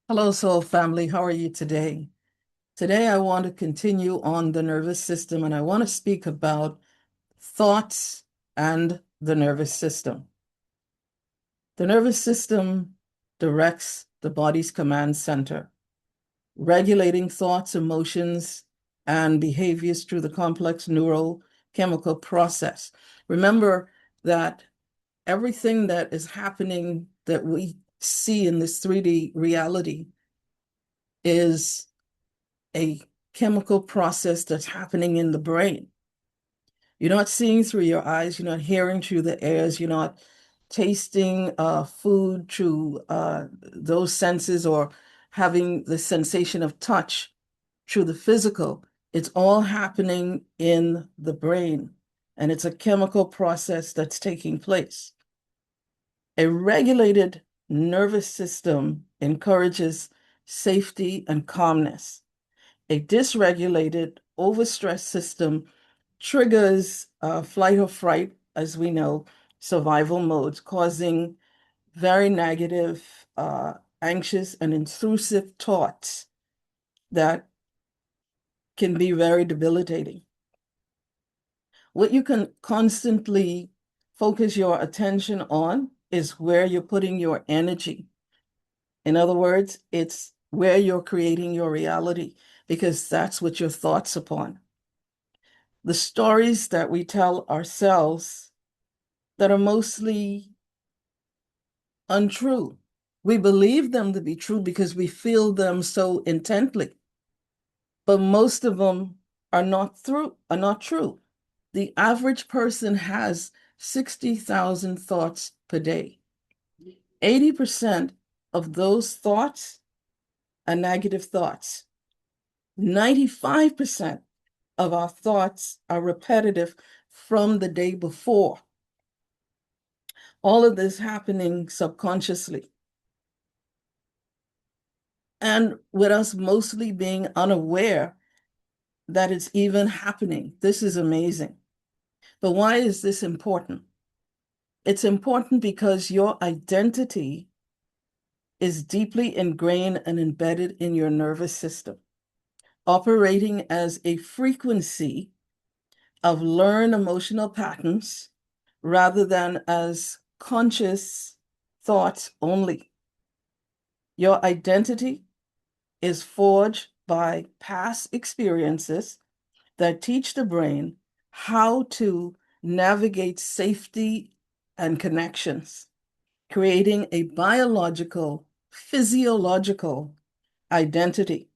Hello, Soul Family. How are you today? Today, I want to continue on the nervous system and I want to speak about thoughts and the nervous system. The nervous system directs the body's command center, regulating thoughts, emotions, and behaviors through the complex neurochemical process. Remember that everything that is happening that we see in this 3D reality is a chemical process that's happening in the brain. You're not seeing through your eyes, you're not hearing through the ears, you're not tasting food through those senses or having the sensation of touch through the physical. It's all happening in the brain, and it's a chemical process that's taking place. A regulated nervous system encourages safety and calmness. A dysregulated, overstressed system triggers flight or fright, as we know, survival modes, causing very negative, anxious, and intrusive thoughts that can be very debilitating. What you can constantly focus your attention on is where you're putting your energy. In other words, it's where you're creating your reality, because that's what your thoughts upon. The stories that we tell ourselves that are mostly untrue. We believe them to be true because we feel them so intently, but most of them are not true. The average person has 60,000 thoughts per day. 80% of those thoughts are negative thoughts. 95% of our thoughts are repetitive from the day before. All of this happening subconsciously. And with us mostly being unaware that it's even happening. This is amazing. But why is this important? It's important because your identity is deeply ingrained and embedded in your nervous system, operating as a frequency of learned emotional patterns rather than as conscious thoughts only. Your identity is forged by past experiences that teach the brain how to navigate safety and connections, creating a biological, physiological identity.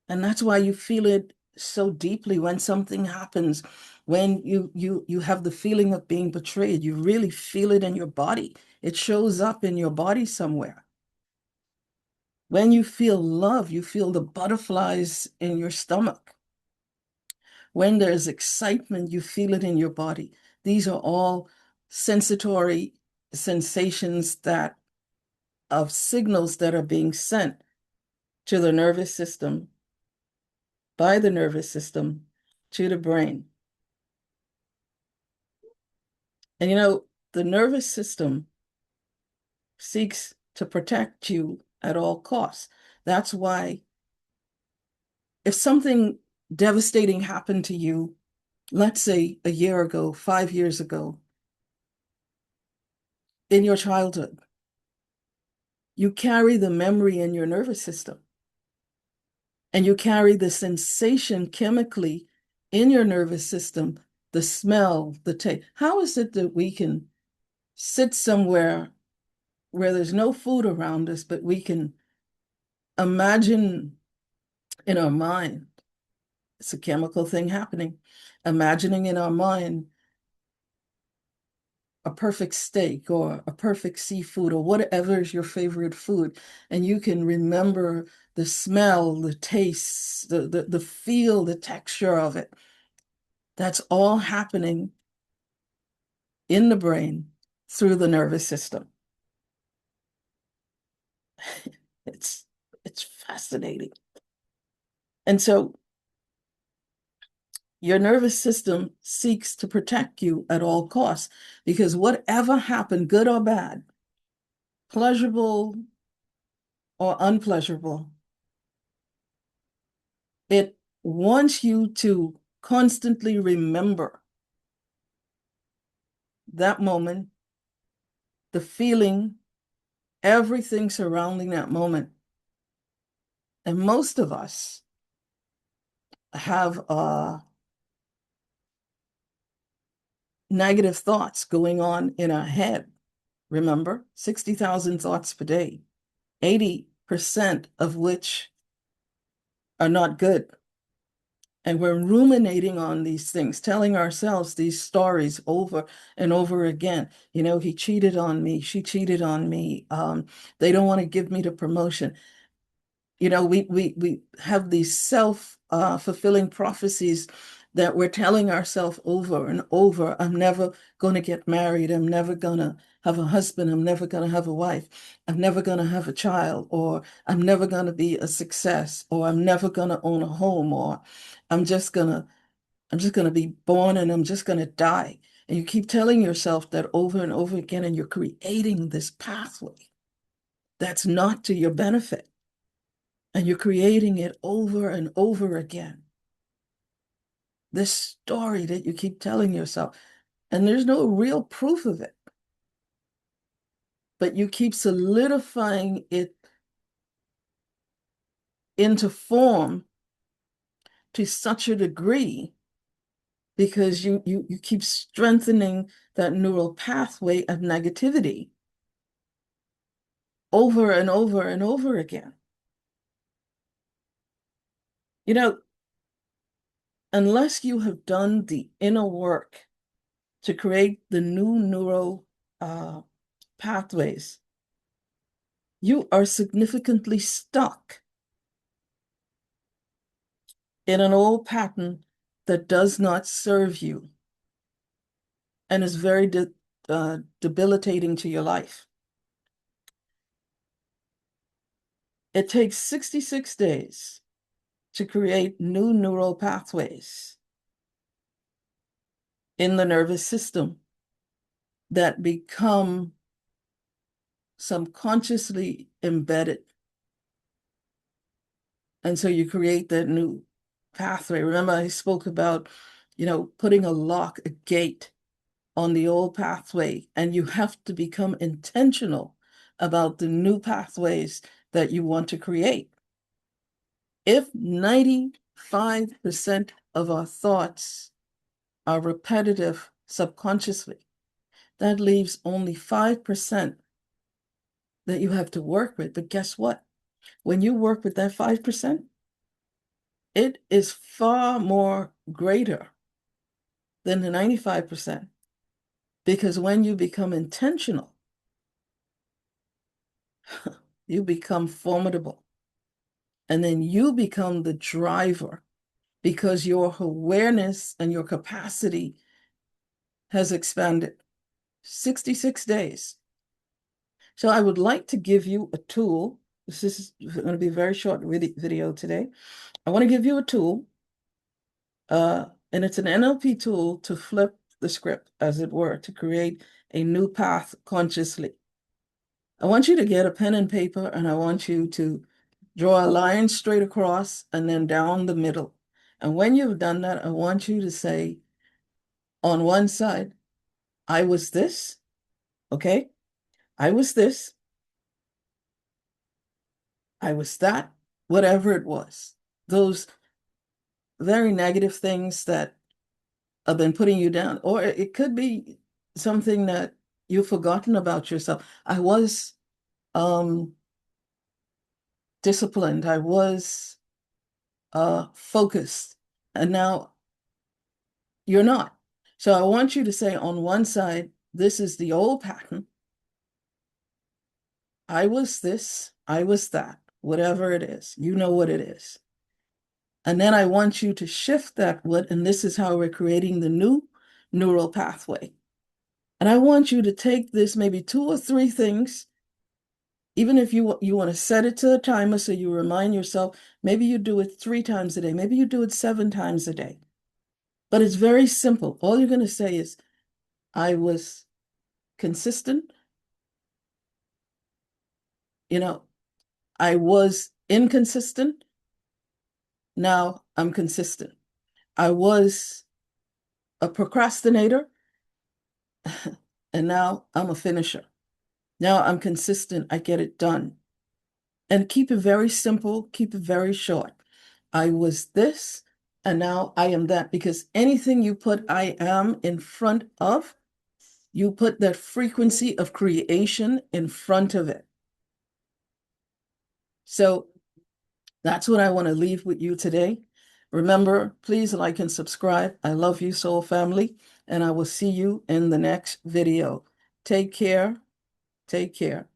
And that's why you feel it so deeply when something happens, when you have the feeling of being betrayed. You really feel it in your body. It shows up in your body somewhere. When you feel love, you feel the butterflies in your stomach. When there's excitement, you feel it in your body. These are all sensory sensations that of signals that are being sent to the nervous system, by the nervous system, to the brain. And the nervous system seeks to protect you at all costs. That's why if something devastating happened to you, let's say a year ago, 5 years ago, in your childhood, you carry the memory in your nervous system and you carry the sensation chemically in your nervous system, the smell, the taste. How is it that we can sit somewhere where there's no food around us, but we can imagine in our mind? It's a chemical thing happening. Imagining in our mind a perfect steak or a perfect seafood or whatever is your favorite food. And you can remember the smell, the taste, the feel, the texture of it. That's all happening in the brain through the nervous system. It's it's fascinating. And so your nervous system seeks to protect you at all costs because whatever happened, good or bad, pleasurable or unpleasurable. It wants you to constantly remember that moment, the feeling, everything surrounding that moment. And most of us have negative thoughts going on in our head. Remember, 60,000 thoughts per day, 80% of which are not good. And we're ruminating on these things, telling ourselves these stories over and over again. You know, he cheated on me, she cheated on me. They don't want to give me the promotion. You know, we have these self-fulfilling prophecies that we're telling ourselves over and over. I'm never going to get married. I'm never going to have a husband. I'm never going to have a wife. I'm never going to have a child, or I'm never going to be a success, or I'm never going to own a home, or I'm just going to be born and I'm just going to die. And you keep telling yourself that over and over again, and you're creating this pathway that's not to your benefit. And you're creating it over and over again. This story that you keep telling yourself, and there's no real proof of it, but you keep solidifying it into form to such a degree because you keep strengthening that neural pathway of negativity over and over and over again. You know, unless you have done the inner work to create the new neural pathways, you are significantly stuck in an old pattern that does not serve you and is very debilitating to your life. It takes 66 days to create new neural pathways in the nervous system that become subconsciously embedded. And so you create that new pathway. Remember, I spoke about, you know, putting a lock, a gate on the old pathway, and you have to become intentional about the new pathways that you want to create. If 95% of our thoughts are repetitive subconsciously, that leaves only 5% that you have to work with. But guess what? When you work with that 5%, it is far more greater than the 95%. Because when you become intentional, you become formidable. And then you become the driver because your awareness and your capacity has expanded. 66 days. So I would like to give you a tool. This is going to be a very short video today. I want to give you a tool, and it's an NLP tool to flip the script, as it were, to create a new path consciously. I want you to get a pen and paper, and I want you to draw a line straight across and then down the middle. And when you've done that, I want you to say on one side, I was this, okay? I was this, I was that, whatever it was. Those very negative things that have been putting you down, or it could be something that you've forgotten about yourself. I was disciplined, I was focused, and now you're not. So I want you to say on one side, this is the old pattern. I was this, I was that, whatever it is, you know what it is. And then I want you to shift that and this is how we're creating the new neural pathway. And I want you to take this maybe 2 or 3 things, even if you want to set it to a timer so you remind yourself, maybe you do it 3 times a day, maybe you do it 7 times a day. But it's very simple. All you're going to say is, I was consistent, you know, I was inconsistent. Now I'm consistent. I was a procrastinator, and now I'm a finisher. Now I'm consistent. I get it done. And keep it very simple, keep it very short. I was this, and now I am that, because anything you put I am in front of, you put that frequency of creation in front of it. So that's what I want to leave with you today. Remember, please like and subscribe. I love you, soul family, and I will see you in the next video. Take care. Take care.